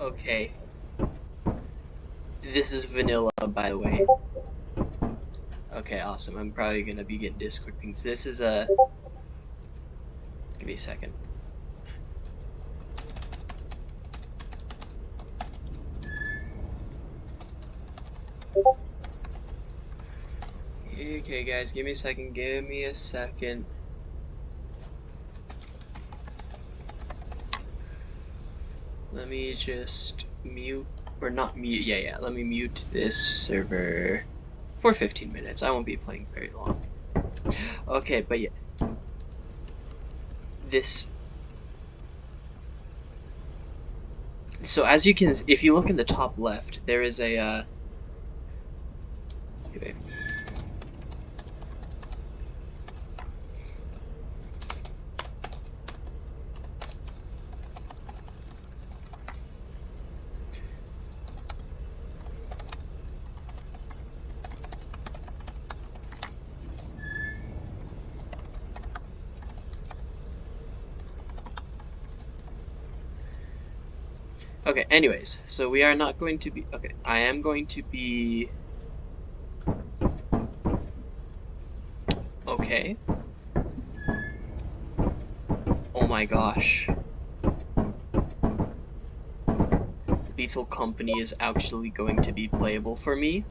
Okay. This is vanilla, by the way. Okay, awesome. I'm probably gonna be getting Discord pings. This is a... Give me a second. Okay, guys, give me a second. Give me a second. Let me just mute, or not mute, yeah, let me mute this server for 15 minutes. I won't be playing very long. Okay, but yeah. This... So as you can, if you look in the top left, there is a, okay. Okay, anyways, so we are not going to be... Okay, I am going to be... Okay. Oh my gosh. Lethal Company is actually going to be playable for me.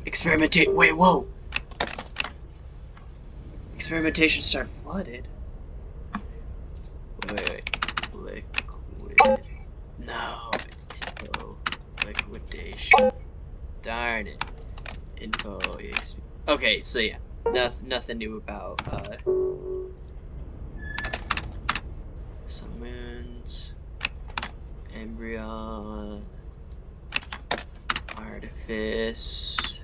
Experimentate... Wait, whoa! Experimentation start flooded. Wait. Liquid. No. Info. Liquidation. Darn it. Info. Okay, so yeah. Nothing new about, summons. Embryon. Artifice.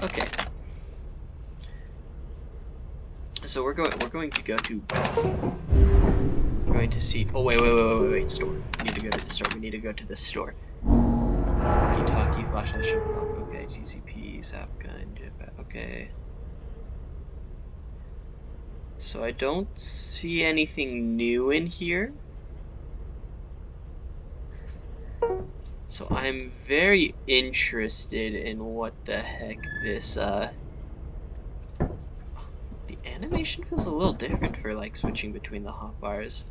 Okay. So we're going to go to... We're going to see... Oh, wait, store. We need to go to the store. We need to go to the store. Walkie-talkie, flashlight, sugar bomb. Okay, GCP, zap gun, jetpack. Okay. So I don't see anything new in here. So I'm very interested in what the heck this, The animation feels a little different for, like, switching between the hotbars.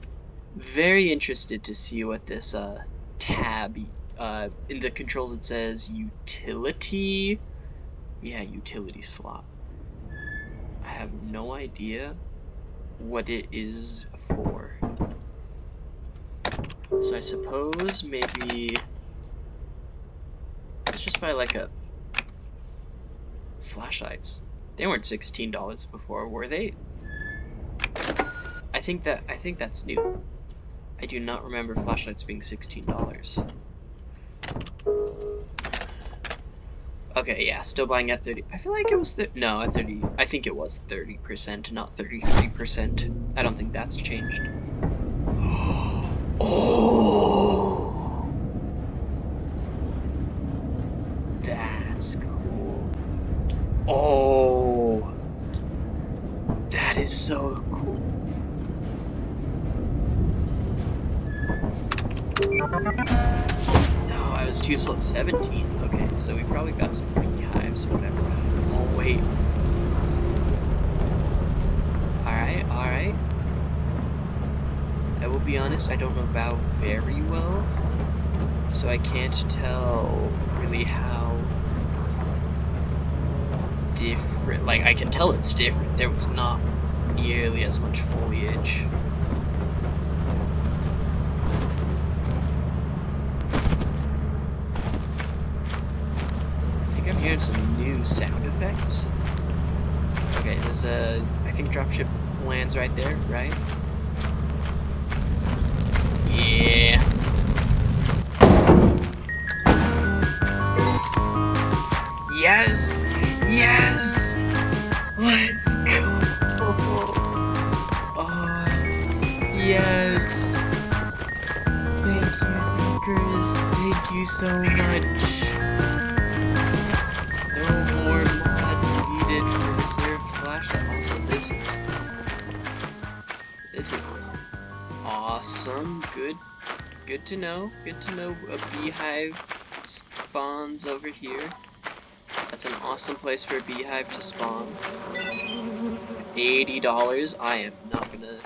Very interested to see what this, tab, in the controls it says utility. Yeah, utility slot. I have no idea what it is for. So I suppose maybe let's just buy like a flashlights. They weren't $16 before, were they? I think that's new. I do not remember flashlights being $16. Okay, yeah, still buying at 30. I feel like it was no, at 30. I think it was 30%, not 33%. I don't think that's changed. Oh, that's cool. Oh, that is so cool. No, I was too slow. 17. Okay, so we probably got some beehives or whatever. Oh wait. Alright. I will be honest, I don't know VOW very well, so I can't tell really how different. Like, I can tell it's different. There was not nearly as much foliage. I'm hearing some new sound effects. Okay, there's a... I think dropship lands right there, right? Yeah. Yes! Yes! Let's go! Oh, yes! Thank you, ZEEKERS. Thank you so much. Also, this is Awesome. Good to know. Good to know a beehive spawns over here. That's an awesome place for a beehive to spawn. $80. I am not gonna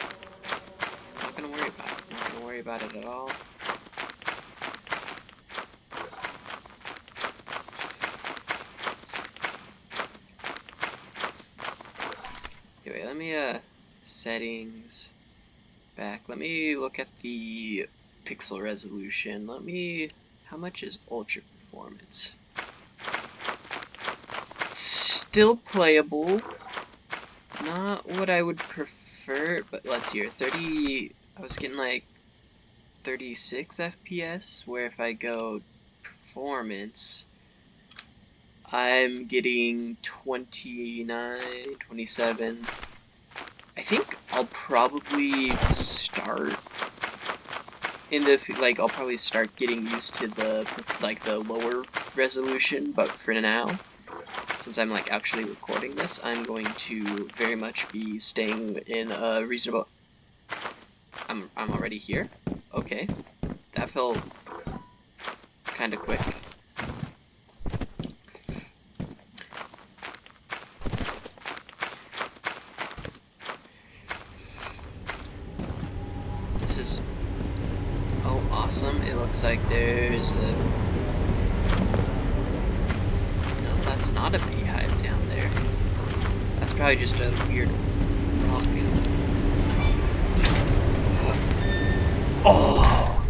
worry about it. Not gonna worry about it at all. Anyway, let me settings back. Let me look at the pixel resolution. How much is ultra performance? Still playable. Not what I would prefer, but let's see here. I was getting like 36 FPS, where if I go performance, I'm getting 29, 27. I think I'll probably start in the, like, I'll probably start getting used to the, like, the lower resolution, but for now, since I'm, like, actually recording this, I'm going to very much be staying in a reasonable... I'm already here? Okay. That felt kinda quick. This is... oh, awesome. It looks like there's a... no, that's not a beehive down there. That's probably just a weird rock. Oh!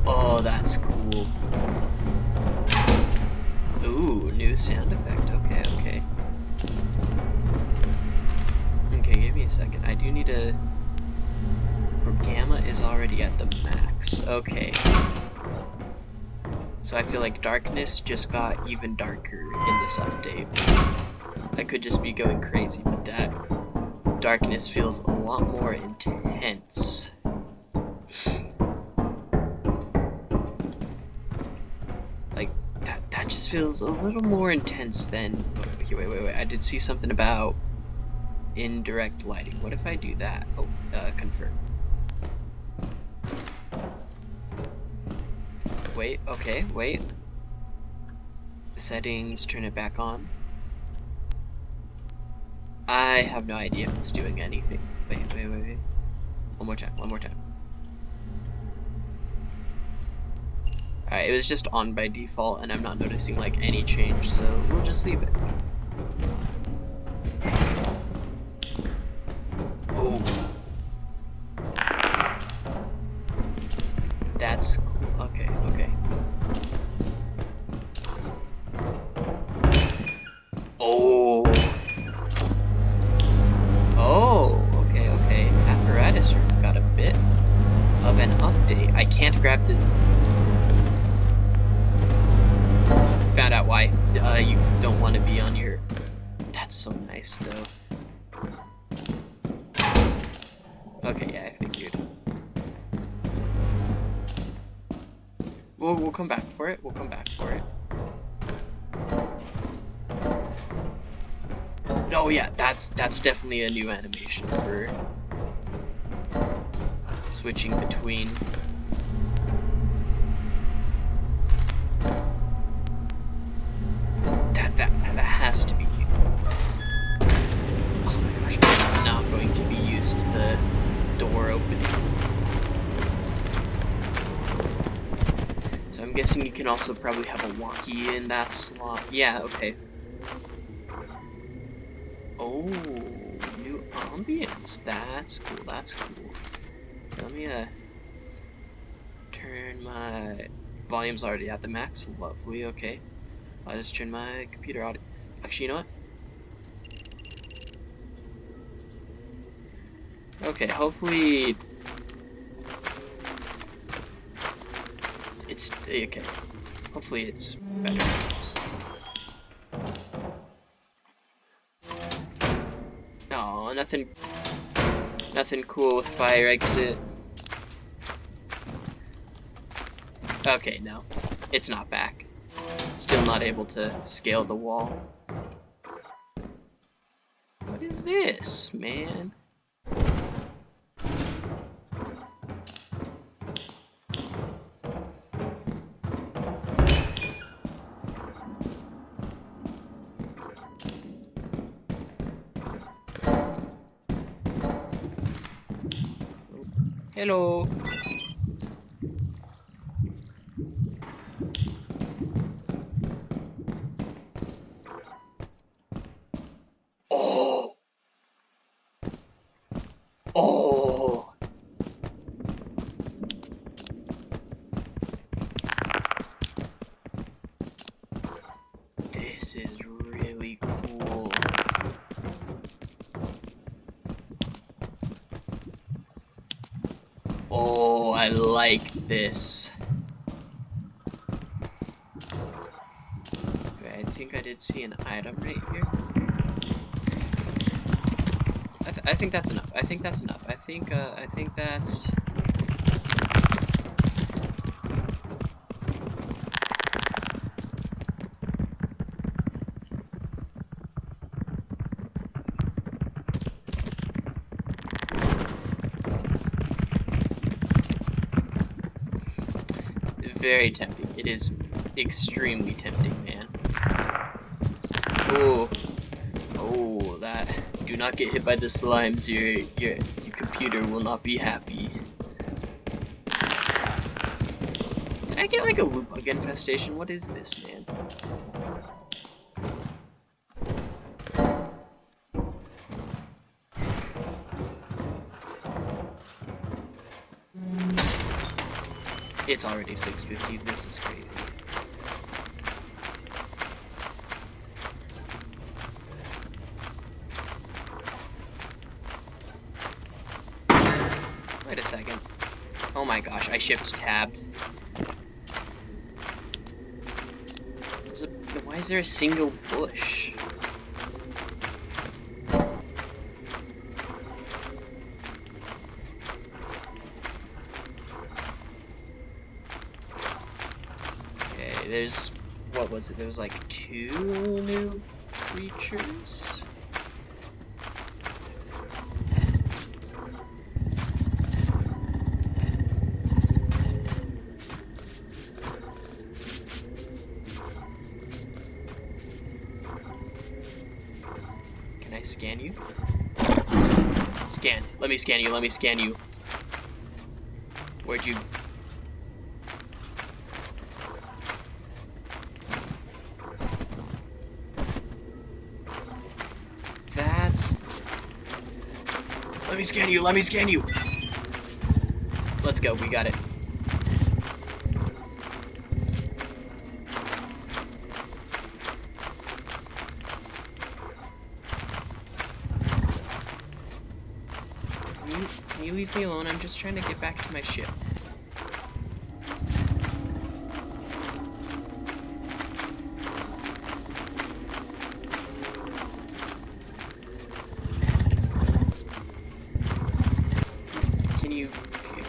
Oh, that's cool. Ooh, new sound effect. Okay, okay. Okay, give me a second. I do need to... gamma is already at the max. Okay. So I feel like darkness just got even darker in this update. I could just be going crazy, but that darkness feels a lot more intense. Like, that just feels a little more intense than... okay, wait. I did see something about indirect lighting. What if I do that? Oh, confirm. Wait, okay, wait. Settings, turn it back on. I have no idea if it's doing anything. Wait. One more time. Alright, it was just on by default, and I'm not noticing, like, any change, so we'll just leave it. Oh. That's cool. Okay. Oh. Oh, okay. Apparatus room got a bit of an update. I can't grab the... found out why you don't want to be on your... that's so nice, though. Okay, yeah, I figured. We'll come back for it. Oh yeah, that's definitely a new animation for switching between. That has to be. Oh my gosh, I'm not going to be used to the door opening. So I'm guessing you can also probably have a walkie in that slot. Yeah, okay. Oh, new ambience. That's cool. Let me turn my volume's already at the max. Lovely. Okay. I'll just turn my computer audio. Actually, you know what? Okay, hopefully it's okay. Hopefully it's better. Oh, nothing cool with fire exit. Okay, no, it's not back. Still not able to scale the wall. What is this, man? Hello. Oh. Oh. This is really cool. Oh, I like this. Okay, I think I did see an item right here. I think that's enough. I think that's enough. I think that's... Very tempting. It is extremely tempting, man. Oh, oh, that. Do not get hit by the slimes. Your computer will not be happy. Did I get like a loot bug infestation? What is this, man? It's already 6:50. This is crazy. Wait a second. Oh my gosh, I shift tabbed. Why is there a single bush? There's, what was it? There was like 2 new creatures? Can I scan you? Scan. Let me scan you, let me scan you. Where'd you... Let me scan you, let me scan you! Let's go, we got it. Can you leave me alone? I'm just trying to get back to my ship.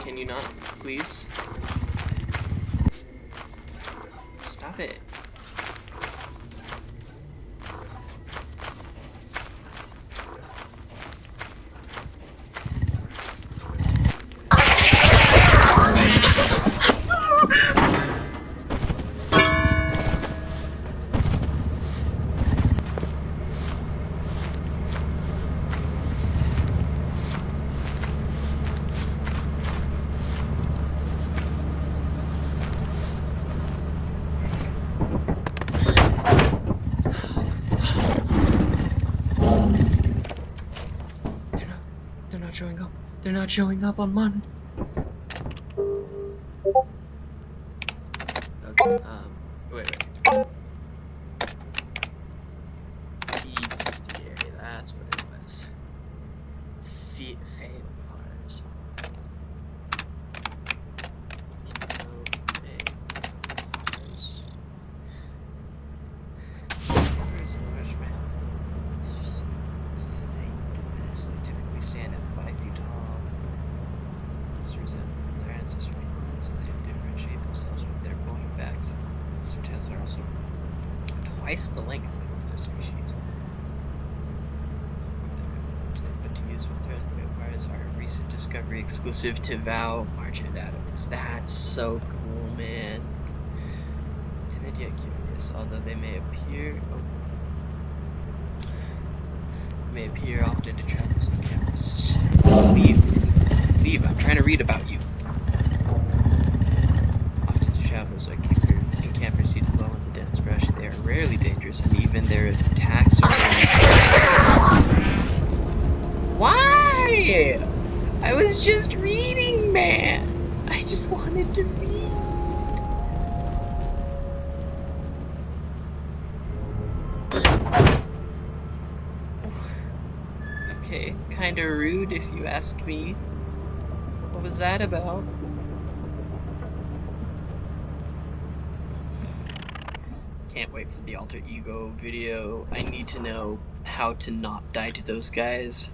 Can you not, please? Stop it. They're not showing up on mine. Okay, wait. Bestiary, that's what it was. Failures. Where's the bushman? Sanctimonious, they typically stand at 5 feet tall. Their ancestors so they didn't differentiate themselves with their bony backs. Their tails are also twice the length of their species. Which they put to use with their vampires are a recent discovery exclusive to Val, March, and Adamance. That's so cool, man. Timid yet curious, although they may appear often to travelers on cameras. Leave. Leave, I'm trying to read about you. Often to travel, so I keep your encampers seated low in the dense brush. They are rarely dangerous, and even their attacks are Why? I was just reading, man. I just wanted to read. Okay, kinda rude if you ask me. What was that about? Can't wait for the alter ego video. I need to know how to not die to those guys.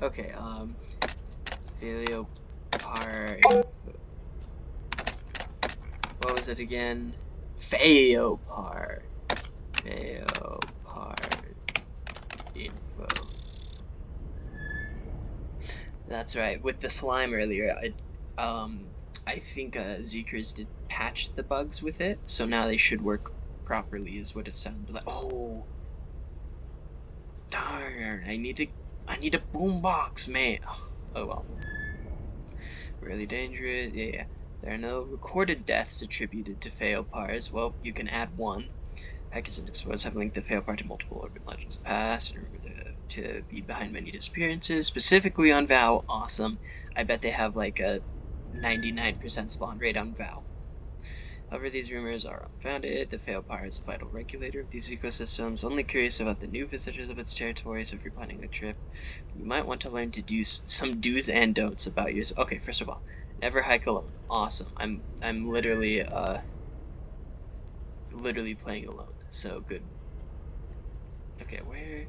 Okay, Phaleopar. What was it again? Phaeopar. Phaeopar info. That's right. With the slime earlier, I think ZEEKERS did patch the bugs with it, so now they should work properly. Is what it sounded like. Oh, darn! I need a boombox, man. Oh well. Really dangerous. Yeah. There are no recorded deaths attributed to Phaeopars. Well, you can add one. Hackers and explorers have linked the Phaeopar to multiple urban legends of the past and to be behind many disappearances, specifically on VOW. Awesome. I bet they have like a 99% spawn rate on VOW. However, these rumors are unfounded. The Phaeopar is a vital regulator of these ecosystems, only curious about the new visitors of its territory, so if you're planning a trip, you might want to learn to do some do's and don'ts about yours. Okay, first of all, never hike alone. Awesome. I'm literally playing alone, so good. Okay, where?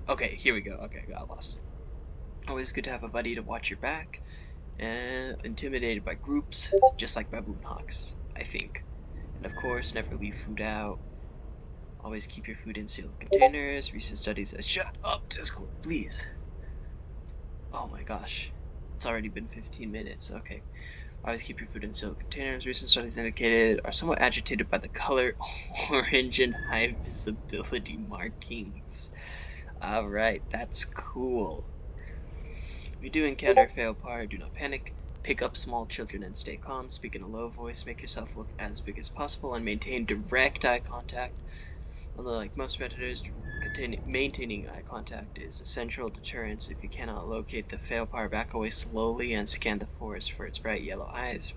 Okay, here we go. Okay, got lost. Always good to have a buddy to watch your back. Intimidated by groups, just like baboon hawks, I think. And of course, never leave food out. Always keep your food in sealed containers. Recent studies says, shut up, Discord, please. Oh my gosh, it's already been 15 minutes. Okay. Always keep your food in sealed containers. Recent studies indicated are somewhat agitated by the color orange and high visibility markings. Alright, that's cool. If you do encounter a Phaeopar, do not panic. Pick up small children and stay calm. Speak in a low voice. Make yourself look as big as possible and maintain direct eye contact. Although, like most predators, maintaining eye contact is a central deterrence. If you cannot locate the Phaeopar, back away slowly and scan the forest for its bright yellow eyes.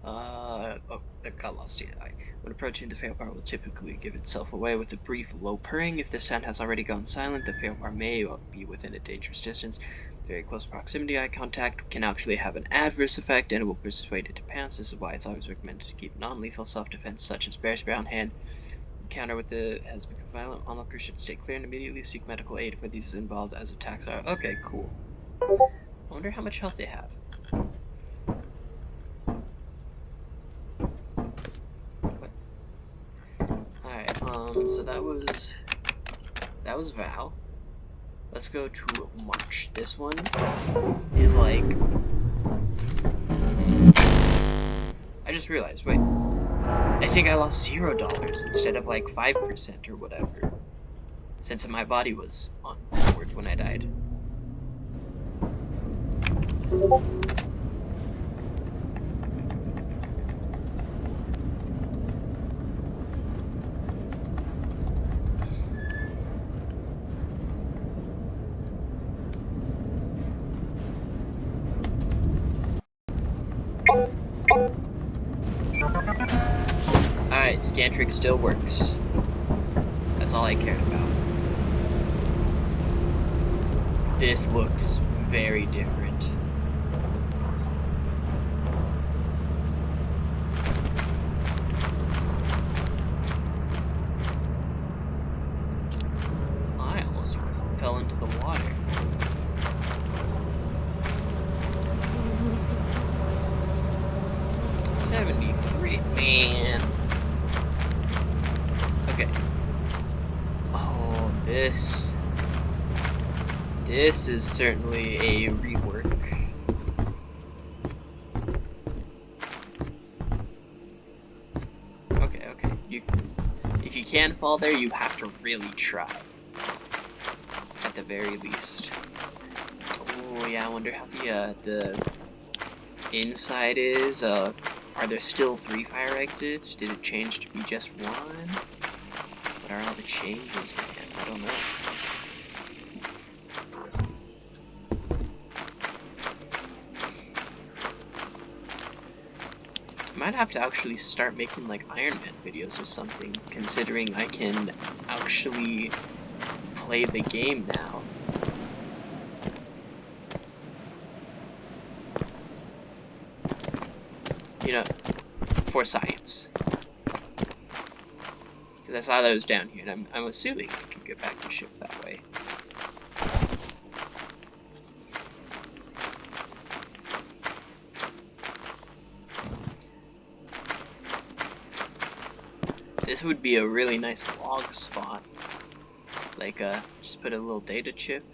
Oh, that got lost in eye. When approaching, the Phaeopar will typically give itself away with a brief low purring. If the sound has already gone silent, the Phaeopar may be within a dangerous distance. Very close proximity eye contact can actually have an adverse effect, and it will persuade it to pounce. This is why it's always recommended to keep non-lethal self-defense, such as bear spray on hand. Encounter with it has become violent. Onlookers should stay clear and immediately seek medical aid for these involved, as attacks are. Okay, cool. I wonder how much health they have. So that was Val. Let's go to March. This one is like, I just realized, wait, I think I lost $0 instead of like 5% or whatever, since my body was on board when I died. Alright, Scantric still works. That's all I cared about. This looks very different. I almost fell into the water. Man. Okay. Oh, this is certainly a rework. Okay. If you can fall there, you have to really try. at the very least. Oh yeah, I wonder how the inside is. Are there still 3 fire exits? Did it change to be just 1? What are all the changes, man? I don't know. I might have to actually start making like Iron Man videos or something, considering I can actually play the game now. You know, for science. Because I saw that it was down here, and I'm assuming I can get back to ship that way. This would be a really nice log spot. Like, just put a little data chip.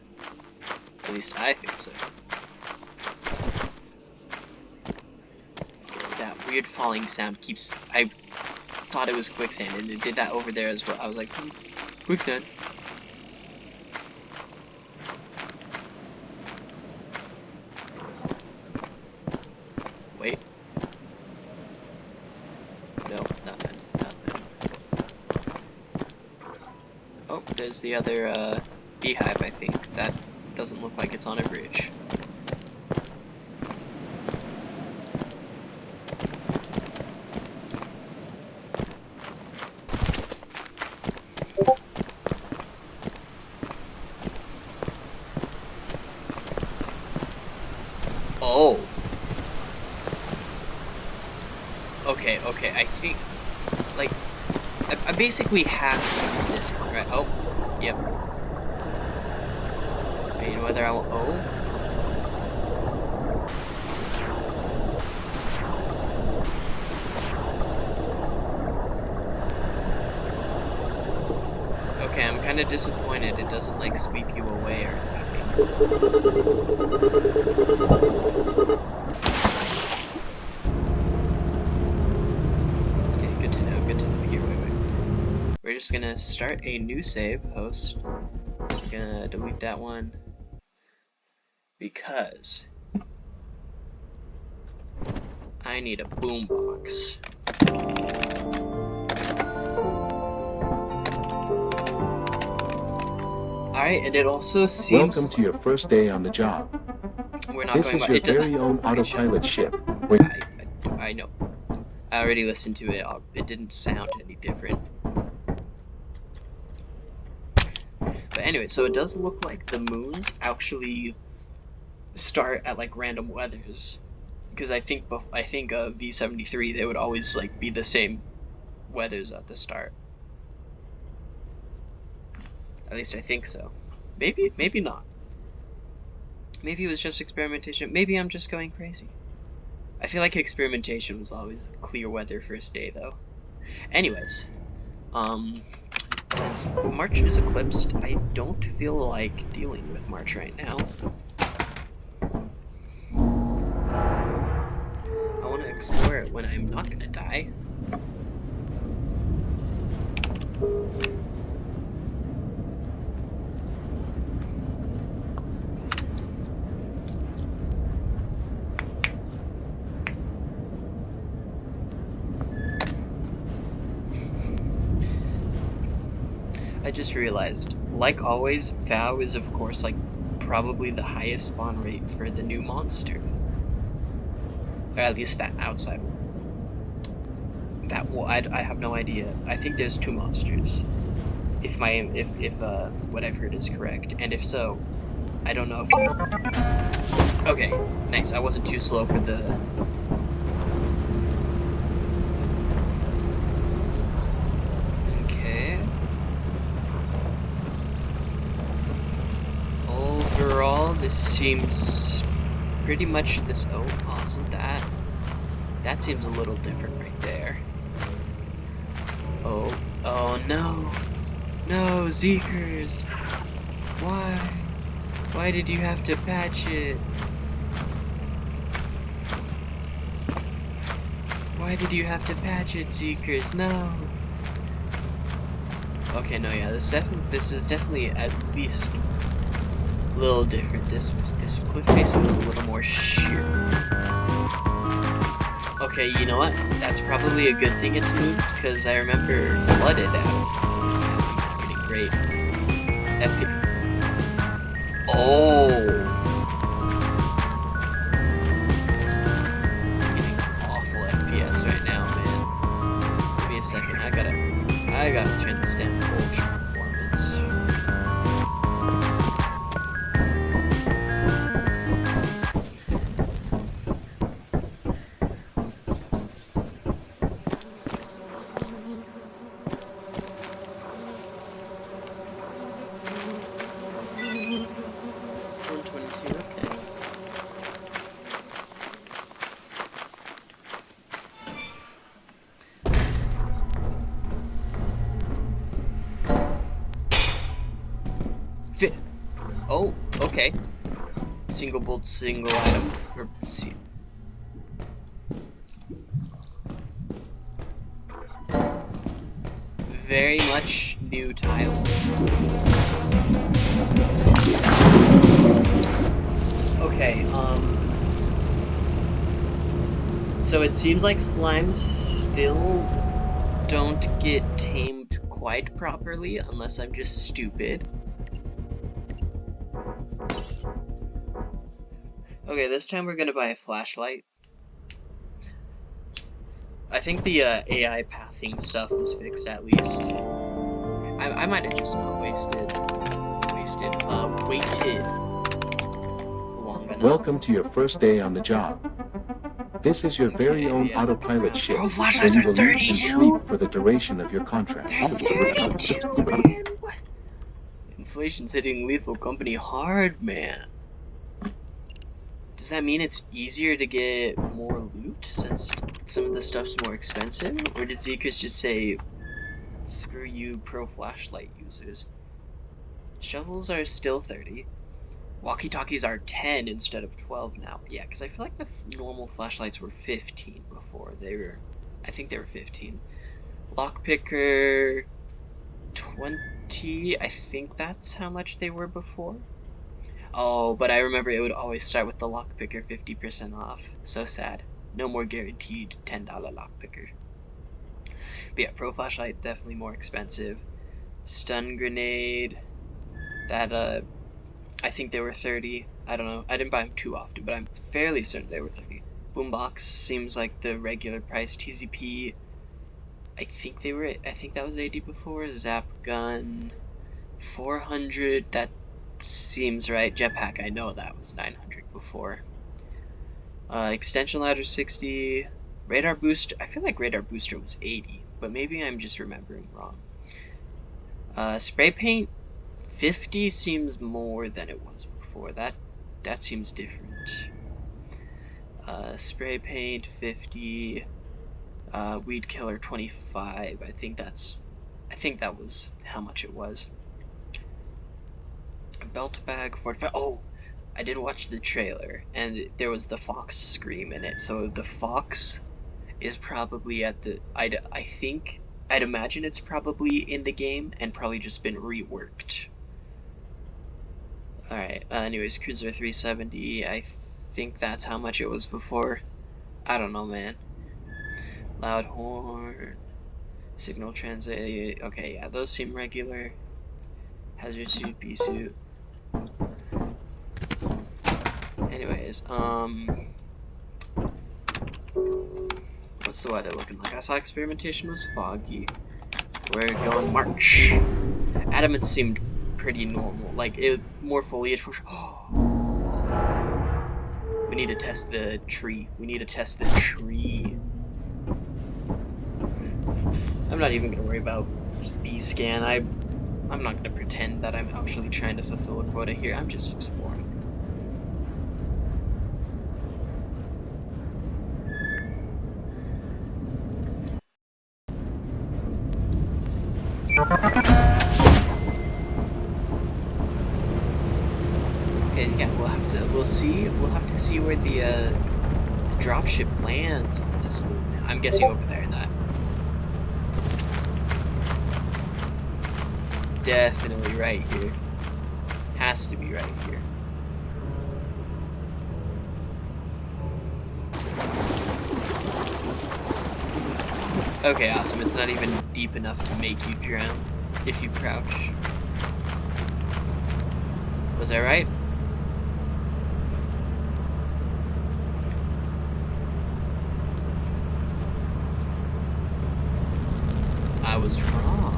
At least I think so. That weird falling sound keeps... I thought it was quicksand, and it did that over there as well. I was like, quicksand. Wait. No, nothing. Oh, there's the other beehive, I think. That doesn't look like it's on a bridge. Oh. Okay, I think, like, I basically have to do this one, right? Oh, yep. You know whether I will, oh. Okay, I'm kind of disappointed it doesn't, like, sweep you away or anything. We're just gonna start a new save host. I'm gonna delete that one because I need a boombox. Alright, and it also seems... Welcome to your first day on the job. We're not this going is your very own autopilot ship. I know. I already listened to it. It didn't sound any different. But anyway, so it does look like the moons actually start at like random weathers, because I think V73 they would always like be the same weathers at the start. At least I think so. Maybe not. Maybe it was just experimentation. Maybe I'm just going crazy. I feel like experimentation was always clear weather first day though. Anyways, since March is eclipsed, I don't feel like dealing with March right now. I want to explore it when I'm not gonna die. I just realized, like always, Vow is of course like probably the highest spawn rate for the new monster. Or at least that outside one. That I have no idea. I think there's 2 monsters. If what I've heard is correct. And if so, I don't know if okay, nice. I wasn't too slow for the this seems pretty much this. Oh, awesome! That seems a little different right there. Oh no, ZEEKERS! Why did you have to patch it? Why did you have to patch it, ZEEKERS? No. Okay, no, yeah, this is definitely at least A little different. This cliff face feels a little more sheer. Okay, you know what? That's probably a good thing it's moved, because I remember flooded out. Getting great. Oh! Getting awful FPS right now, man. Give me a second. I gotta turn this down to ultra performance. Oh, okay. Single bolt, single item. Or see. Very much new tiles. Okay, so it seems like slimes still don't get tamed quite properly, unless I'm just stupid. Okay, this time we're gonna buy a flashlight. I think the AI pathing stuff was fixed at least. I might have just not waited long enough. Welcome to your first day on the job. This is your very own autopilot ship, Pro where flashlights you are will eat and 32? sleep for the duration of your contract. They're 32, man. What? Inflation's hitting lethal company hard, man. Does that mean it's easier to get more loot since some of the stuff's more expensive? Or did ZEEKERS just say, screw you pro flashlight users? Shovels are still 30. Walkie-talkies are 10 instead of 12 now. Yeah, because I feel like the normal flashlights were 15 before. I think they were 15. Lockpicker, 20. I think that's how much they were before. Oh, but I remember it would always start with the lockpicker 50% off. So sad. No more guaranteed $10 lockpicker. But yeah, pro flashlight definitely more expensive. Stun grenade. That I think they were 30. I don't know. I didn't buy them too often, but I'm fairly certain they were 30. Boombox seems like the regular price. TZP. I think that was 80 before. Zap gun. 400. That seems right. Jetpack, I know that was 900 before. Extension ladder 60. Radar booster, I feel like radar booster was 80, but maybe I'm just remembering wrong. Spray paint 50 seems more than it was before. That seems different. Spray paint 50. Weed killer 25. I think that was how much it was. Belt bag 45. Oh, I did watch the trailer, and there was the fox scream in it. So the fox is probably at the. I'd imagine it's probably in the game and probably just been reworked. All right. Anyways, Cruiser 370. I think that's how much it was before. I don't know, man. Loud horn. Signal transit. Okay, yeah, those seem regular. Hazard suit, bee suit. Anyways, what's the weather looking like? I saw experimentation was foggy. We're going March. Adamance seemed pretty normal, like more foliage for sure. We need to test the tree. I'm not even gonna worry about bee scan. I'm not gonna pretend that I'm actually trying to fulfill a quota here. I'm just exploring. Okay, yeah, we'll have to see where the dropship lands on this move. I'm guessing over there. Definitely right here. Has to be right here. Okay, awesome. It's not even deep enough to make you drown if you crouch. Was I right? I was wrong.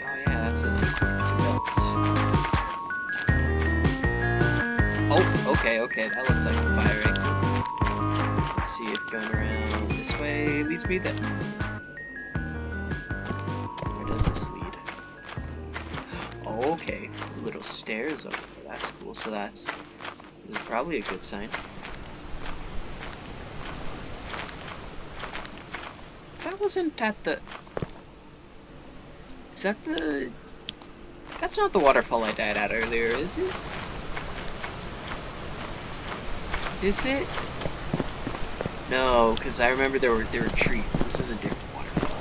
Oh yeah, that's a quick to build. Oh, okay, that looks like a fire exit. Let's see if going around this way leads me there. Where does this lead? Okay, little stairs over there. That's cool. So this is probably a good sign. That wasn't at the... Is that the... That's not the waterfall I died at earlier, is it? Is it? No, because I remember there were trees. This is a different waterfall.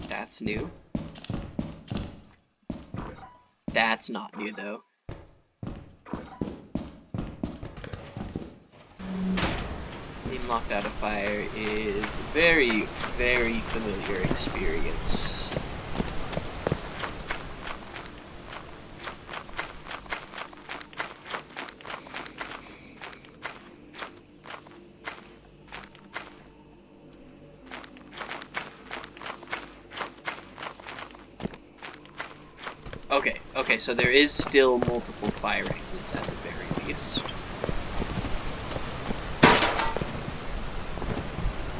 That's new. That's not new though. Being locked out of fire is a very, very familiar experience. Okay, so there is still multiple fire exits at the very least.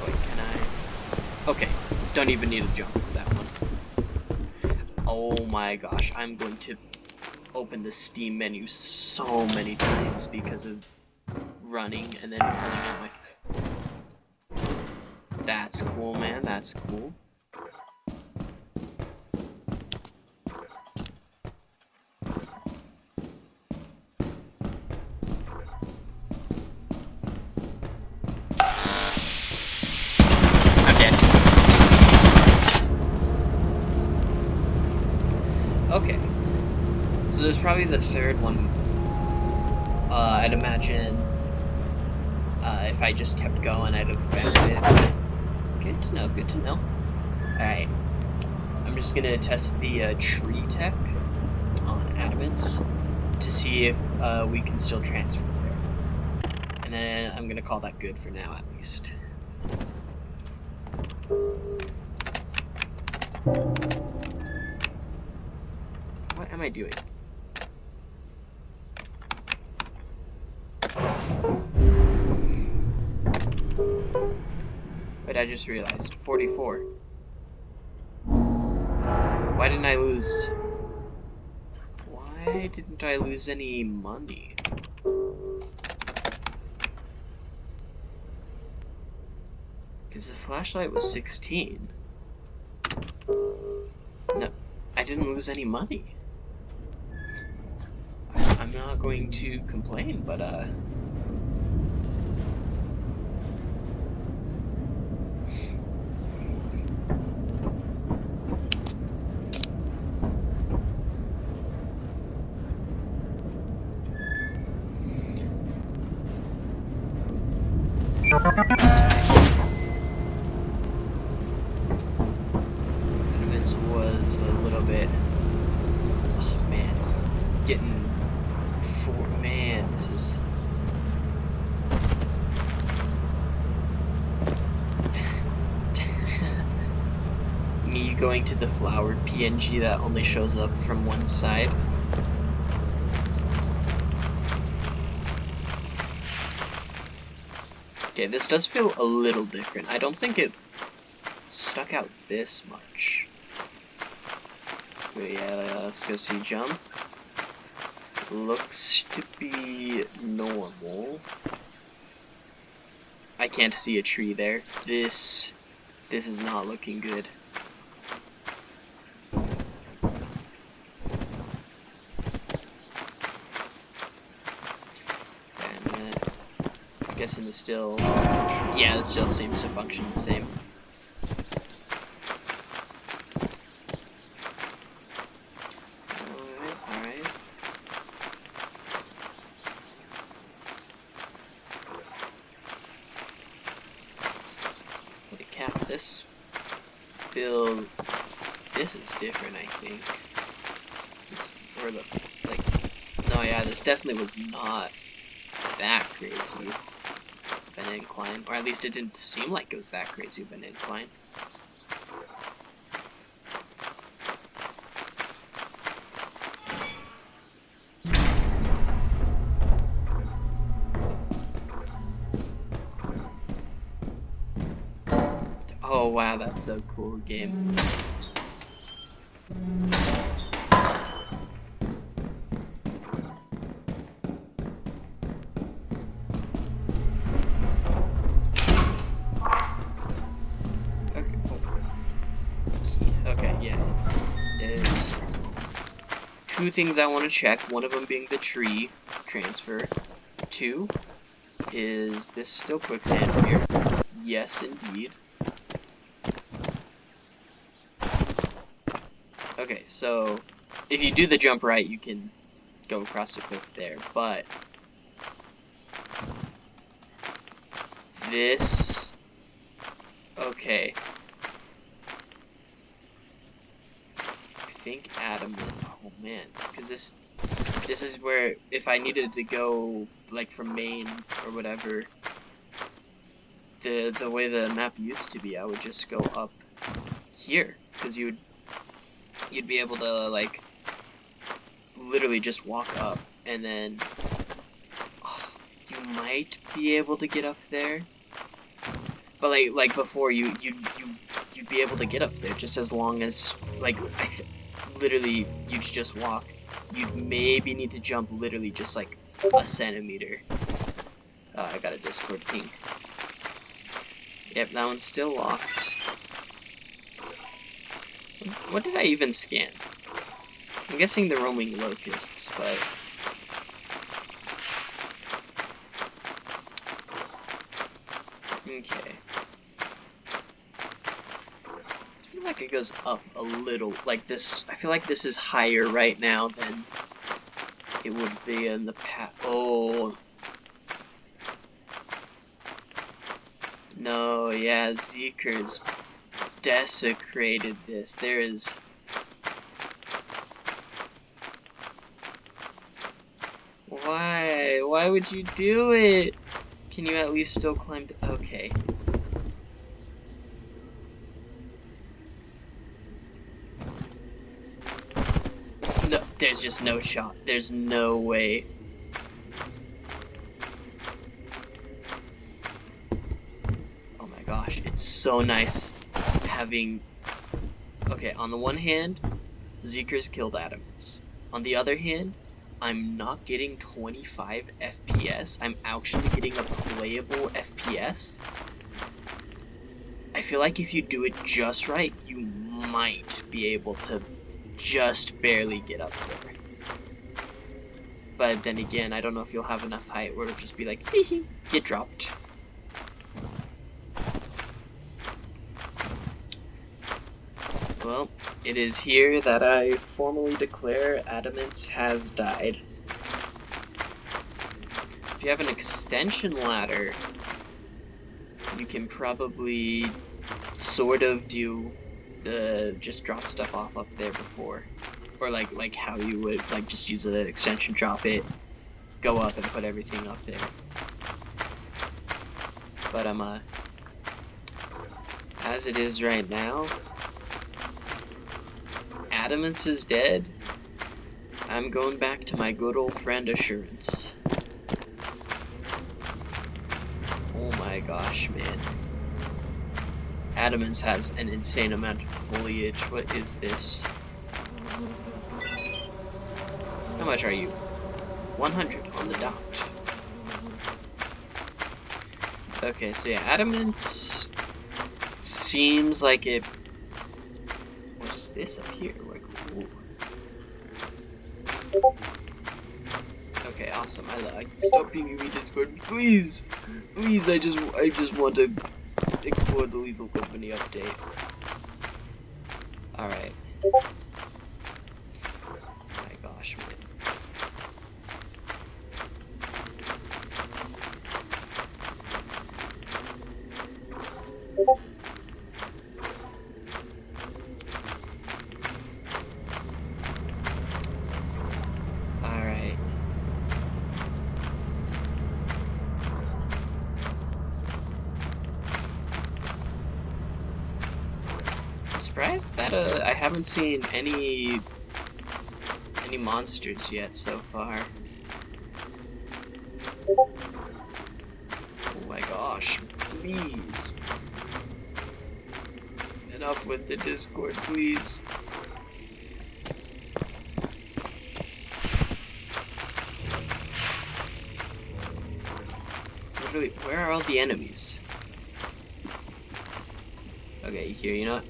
Wait, can I? Okay, don't even need a jump for that one. Oh my gosh, I'm going to open the Steam menu so many times because of running and then pulling out my... That's cool, man, that's cool. Okay, so there's probably the third one. I'd imagine if I just kept going, I'd have found it. Good to know, good to know. Alright, I'm just gonna test the tree tech on Adamance to see if we can still transfer there. And then I'm gonna call that good for now, at least. What am I doing? Wait, I just realized. 44. Why didn't I lose... Why didn't I lose any money? Because the flashlight was 16. No, I didn't lose any money. I'm not going to complain, but Adamance was a little bit, oh man, getting man, this is me going to the flowered PNG that only shows up from one side. Okay, this does feel a little different. I don't think it stuck out this much. But yeah, let's go see jump. Looks to be normal. I can't see a tree there. This is not looking good. And I'm guessing this still, yeah, it still seems to function the same. Alright. Gonna cap this. Build. This is different, I think. Or no, yeah, this definitely was not that crazy of an incline, or at least it didn't seem like it was that crazy of an incline. Oh wow, that's so cool, game. Okay, yeah. There's two things I want to check. One of them being the tree transfer. 2 is this still quicksand here? Yes, indeed. Okay, so if you do the jump right, you can go across the cliff there, but this, okay. I think Adamance, oh man, because this is where, if I needed to go, like, from Maine or whatever, the way the map used to be, I would just go up here, because you'd be able to, like, literally just walk up, and then you might be able to get up there, but like before, you'd be able to get up there just as long as, like, literally you'd just walk. You'd maybe need to jump literally just like a centimeter. I got a Discord ping. Yep, that one's still locked. What did I even scan? I'm guessing the roaming locusts, but okay. This feels like it goes up a little. Like this, I feel like this is higher right now than it would be in the past. Oh. No, yeah, ZEEKERS desecrated this. There is... Why? Why would you do it? Can you at least still climb the... Okay. No, there's just no shot. There's no way. Oh my gosh, it's so nice having... Okay, on the one hand, ZEEKERS killed Adamance. On the other hand, I'm not getting 25 FPS. I'm actually getting a playable FPS. I feel like if you do it just right, you might be able to just barely get up there. But then again, I don't know if you'll have enough height where it'll just be like, hee hee, get dropped. Well, it is here that I formally declare Adamance has died. If you have an extension ladder, you can probably sort of do the just drop stuff off up there before, or like how you would like just use an extension, drop it, go up and put everything up there. But as it is right now, Adamance is dead. I'm going back to my good old friend Assurance. Oh my gosh, man. Adamance has an insane amount of foliage. What is this? How much are you? 100 on the dot. Okay, so yeah, Adamance seems like it. What's this up here? Like, ooh. Okay, awesome. I stop pinging me, Discord, please, please. I just want to explore the Lethal Company update. All right. My gosh, man. Alright. I'm surprised that I haven't seen any monsters yet so far. Oh my gosh, please. Enough with the Discord, please. Literally, where are all the enemies? Okay, here, you know what?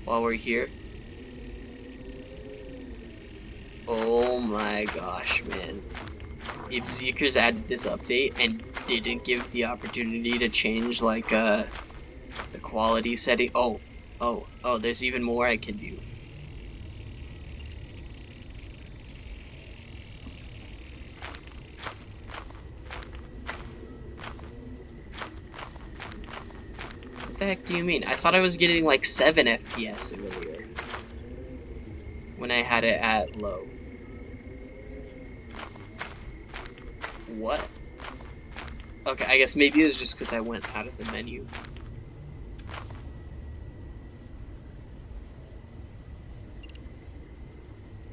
While we're here. Oh my gosh, man. If ZEEKERS added this update and didn't give the opportunity to change, like, the quality setting. Oh, there's even more I can do. What the heck do you mean? I thought I was getting like 7 FPS earlier when I had it at low. What? Okay, I guess maybe it was just because I went out of the menu.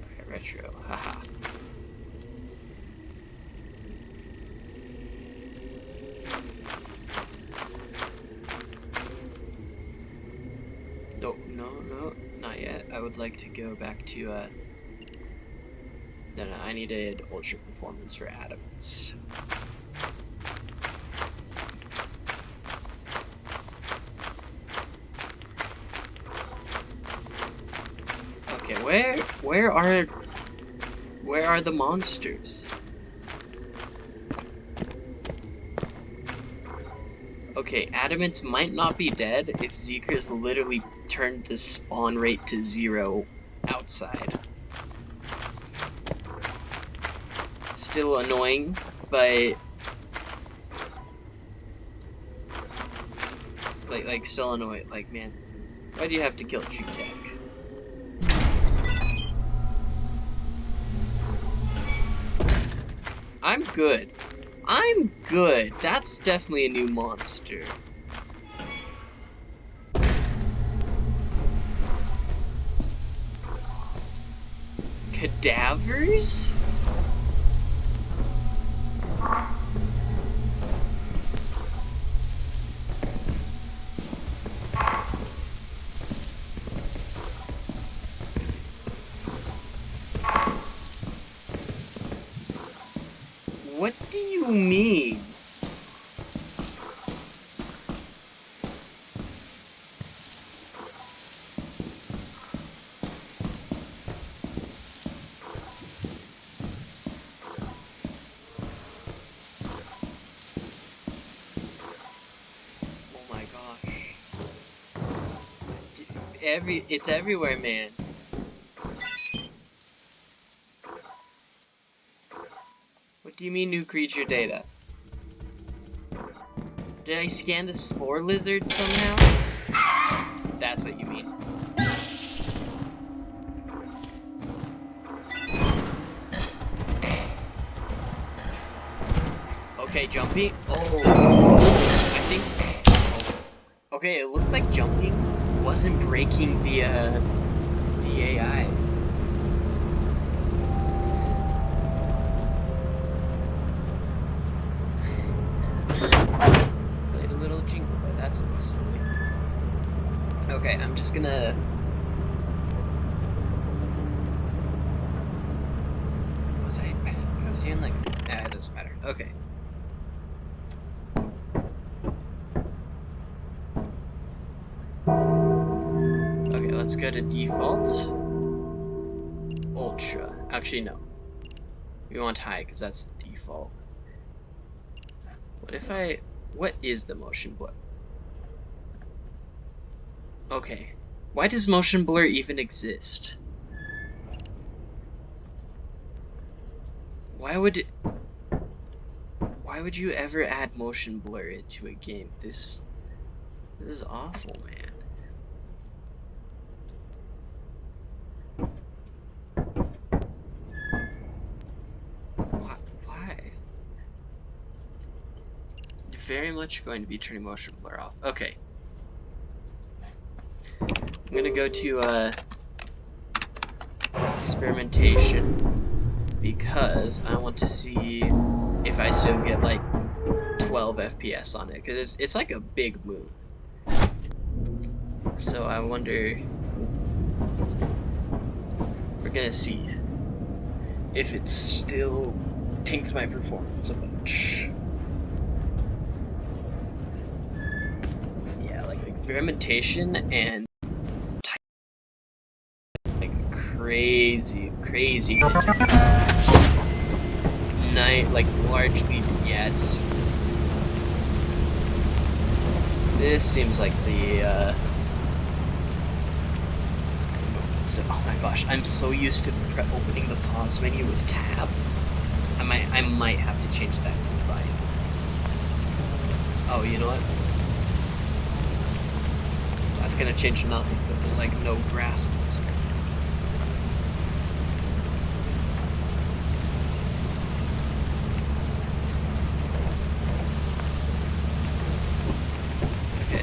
Okay, retro, haha. No, not yet. I would like to go back to, no, I needed ultra performance for Adamance. Okay, where are the monsters? Okay, Adamance might not be dead if ZEEKERS literally turned the spawn rate to 0 outside. Still annoying, but like still annoying. Like, man, why do you have to kill Tree Tech? I'm good. I'm good. That's definitely a new monster. Cadavers? What do you mean? Oh my gosh. It's everywhere, man. What do you mean new creature data? Did I scan the spore lizard somehow? That's what you mean. Okay, jumping. Oh, I think. Okay, it looked like jumping wasn't breaking the AI. Played a little jingle, but that's a little silly. Okay, I'm just gonna. I feel like I was hearing like. It doesn't matter. Okay. let's go to default. Ultra. Actually, no. We want high because that's the default. What if I... What is the motion blur? Okay. Why does motion blur even exist? Why would you ever add motion blur into a game? This is awful, man. Why? You're very much going to be turning motion blur off. Okay. I'm gonna go to experimentation because I want to see if I still get like 12 FPS on it, because it's like a big moon. So I wonder, we're gonna see if it still tanks my performance a bunch. Yeah, like experimentation and like crazy night, like largely vignettes. This seems like the so, oh my gosh, I'm so used to opening the pause menu with tab. I might have to change that to by. Oh, you know what? That's gonna change nothing because there's like no grass on this area.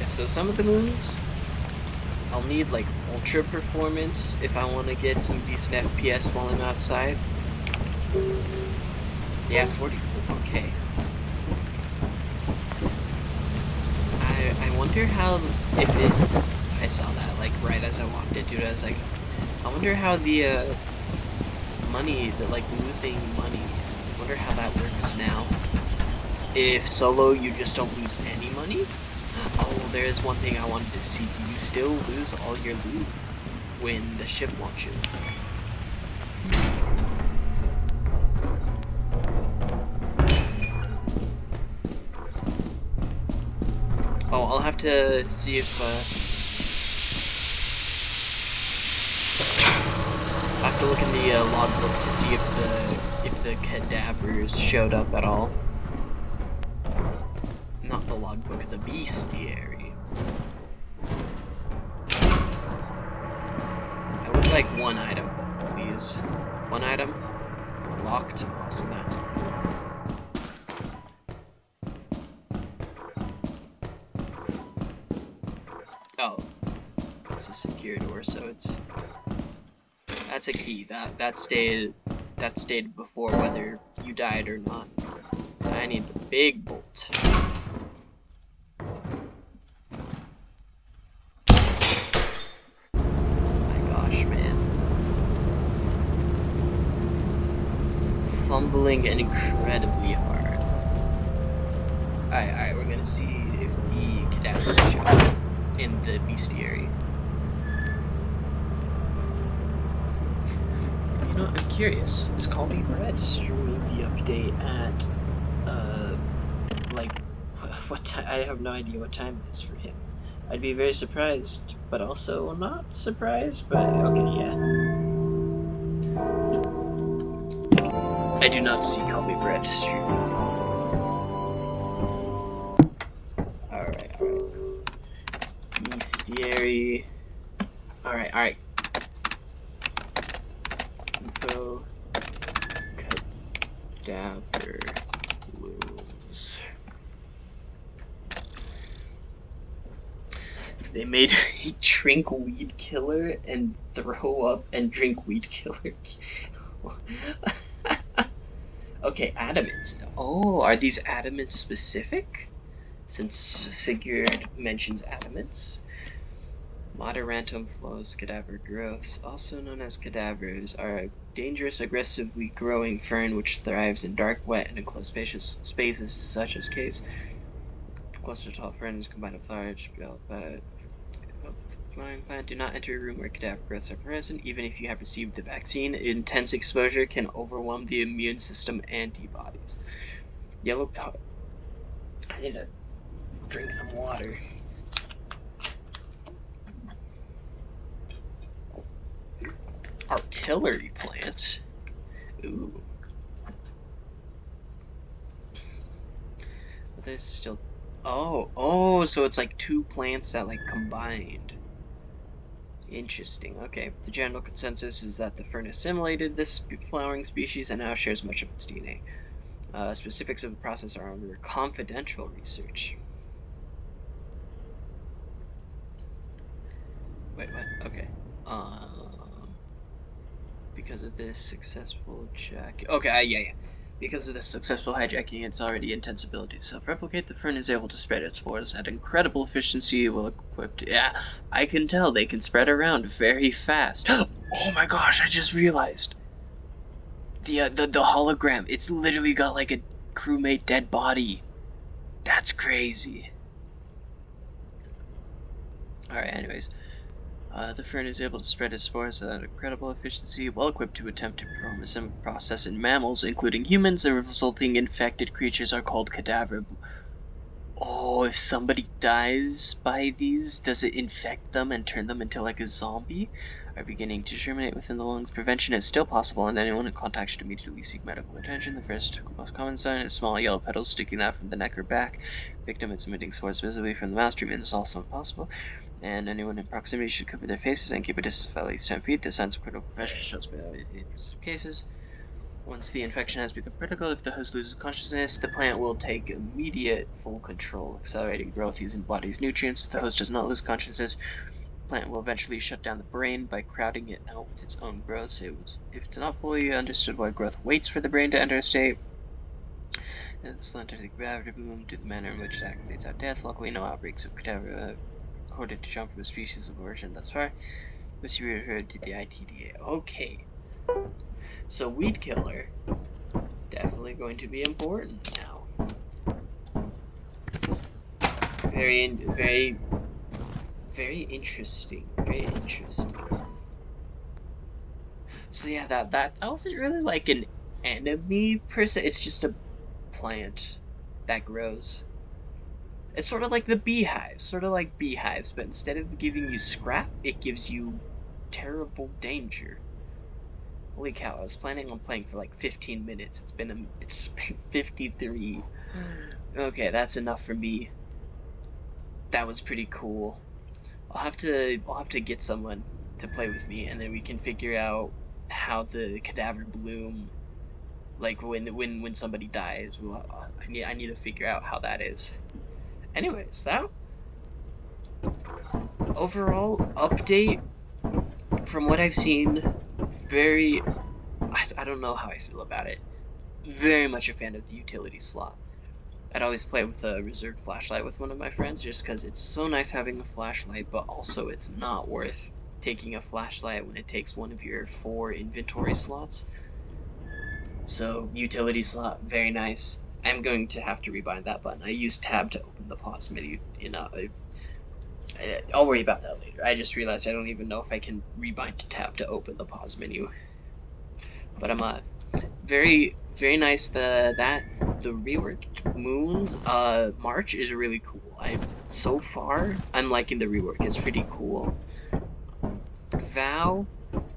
So some of the moons, I'll need like ultra performance if I want to get some decent FPS while I'm outside. Yeah, 44, okay. I wonder how, if I saw that like right as I walked into it, I was like, I wonder how the money, like losing money, I wonder how that works now. If solo you just don't lose any money? Oh, there is one thing I wanted to see. Do you still lose all your loot when the ship launches? Oh, I'll have to see if I have to look in the logbook to see if the cadavers showed up at all. Not the logbook, the bestiary. I would like one item though, please. One item. Locked. Awesome, that's good. Oh. It's a secure door, so it's... That's a key. That stayed before whether you died or not. I need the big bolt. Fumbling and incredibly hard. Alright, we're gonna see if the cadaver show up in the bestiary. You know, I'm curious. Is Call Me Bread streaming the update at like what time? I have no idea what time it is for him. I'd be very surprised, but also not surprised. But okay, yeah. I do not see Call Me Bread streaming. Alright. Bestiary. Alright. Info. Cadaver wounds. They made a drink weed killer and throw up and drink weed killer. Okay, Adamance. Oh, are these Adamance specific? Since Sigurd mentions Adamance. Moderantum flows, cadaver growths, also known as cadavers, are a dangerous, aggressively growing fern which thrives in dark, wet, and enclosed spaces such as caves. Cluster tall ferns combined with large, flowering plant. Do not enter a room where cadaver growths are present. Even if you have received the vaccine, intense exposure can overwhelm the immune system antibodies. Yellow powder. I need to drink some water. Artillery plant. Ooh. But there's still. Oh, so it's like two plants that like combined. Interesting. Okay. The general consensus is that the fern assimilated this flowering species and now shares much of its DNA. Specifics of the process are under confidential research. Wait, what? Okay. Because of this successful jack. Okay, yeah. Because of this successful hijacking, its already intense ability to self-replicate, the fern is able to spread its spores at incredible efficiency while equipped. Yeah, I can tell they can spread around very fast. Oh my gosh, I just realized. The hologram, it's literally got like a crewmate dead body. That's crazy. Alright, anyways. The fern is able to spread its spores at incredible efficiency, well equipped to attempt to perform a similar process in mammals, including humans. The resulting infected creatures are called Cadaver. Oh, if somebody dies by these, does it infect them and turn them into like a zombie? Are beginning to germinate within the lungs. Prevention is still possible, and anyone in contact should immediately seek medical attention. The first most common sign is small yellow petals sticking out from the neck or back. Victim is emitting spores visibly from the mouth. Treatment is also impossible, and anyone in proximity should cover their faces and keep a distance of at least 10 feet. The signs of critical prevention shows by 8% of cases. Once the infection has become critical, if the host loses consciousness, the plant will take immediate full control, accelerating growth using the body's nutrients. If the host does not lose consciousness, the plant will eventually shut down the brain by crowding it out with its own growth. If it's not fully understood why growth waits for the brain to enter a state, it's enter the gravity boom to the manner in which it activates out death. Luckily, no outbreaks of cadaver recorded to jump from a species of origin thus far. Which you referred to the ITDA. Okay. So weed killer, definitely going to be important now. Very interesting. Very interesting. So yeah, that wasn't really like an enemy per se. It's just a plant that grows. It's sort of like the beehives, but instead of giving you scrap, it gives you terrible danger. Holy cow, I was planning on playing for like 15 minutes. It's been 53. Okay, that's enough for me. That was pretty cool. I'll have to get someone to play with me, and then we can figure out how the cadaver bloom, like when somebody dies. I need to figure out how that is. Anyways, that overall update from what I've seen, I don't know how I feel about it. Very much a fan of the utility slot. I'd always play with a reserved flashlight with one of my friends just because it's so nice having a flashlight, but also it's not worth taking a flashlight when it takes one of your 4 inventory slots. So utility slot, very nice. I'm going to have to rebind that button. I used tab to open the pause menu in I'll worry about that later. I just realized I don't even know if I can rebind to tab to open the pause menu. But I'm very nice. The reworked moons March is really cool. So far I'm liking the rework. It's pretty cool. Vow,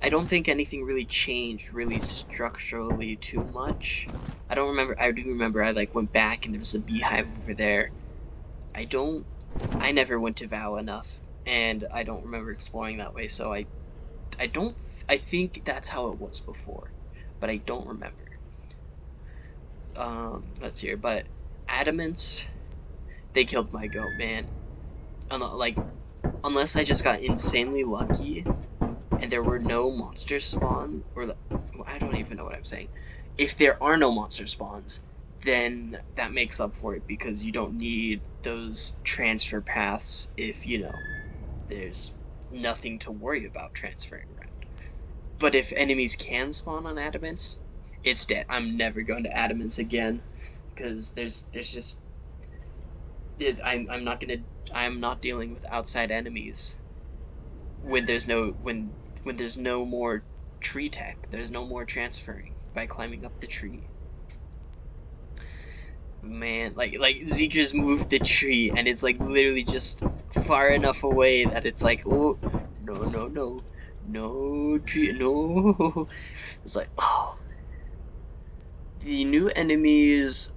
I don't think anything really changed really structurally too much. I do remember I like went back and there was a beehive over there. I never went to Vow enough, and I don't remember exploring that way, so I think that's how it was before, but I don't remember. Let's hear, but Adamance, they killed my goat, man. Unless I just got insanely lucky, and there were no monster spawn, I don't even know what I'm saying. If there are no monster spawns, then that makes up for it, because you don't need those transfer paths if, there's nothing to worry about transferring around. But if enemies can spawn on Adamance, it's dead. I'm never going to Adamance again, because there's just... I'm not dealing with outside enemies. when there's no more tree tech, there's no more transferring by climbing up the tree. Man, like ZEEKERS moved the tree, and it's like literally just far enough away that it's like, oh, no tree, no. It's like, oh, the new enemies,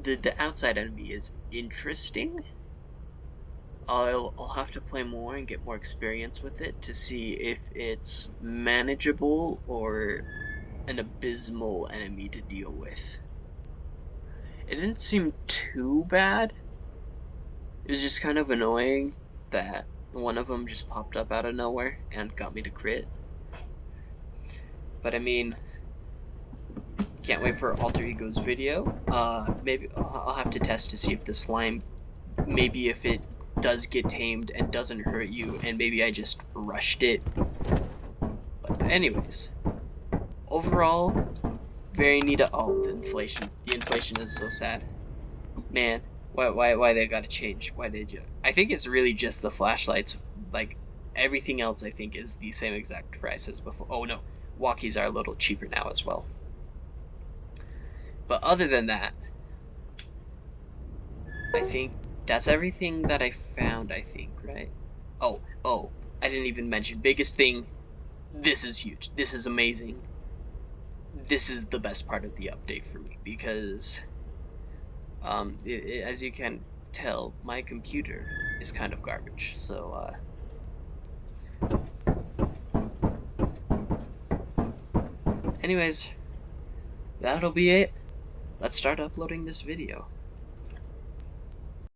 the outside enemy is interesting. I'll have to play more and get more experience with it to see if it's manageable or an abysmal enemy to deal with. It didn't seem too bad. It was just kind of annoying that one of them just popped up out of nowhere and got me to crit. But I mean, can't wait for Alter Ego's video. Maybe I'll have to test to see if the slime, maybe if it does get tamed and doesn't hurt you, and maybe I just rushed it. But anyways, overall, very neat. Oh, the inflation. The inflation is so sad. Man, why they gotta change? Why did you? I think it's really just the flashlights. Like, everything else I think is the same exact price as before. Oh no, walkies are a little cheaper now as well. But other than that, I think that's everything that I found, I think, right? Oh, I didn't even mention, biggest thing, this is huge. This is amazing. This is the best part of the update for me, because as you can tell, my computer is kind of garbage. So anyways, that'll be it. Let's start uploading this video.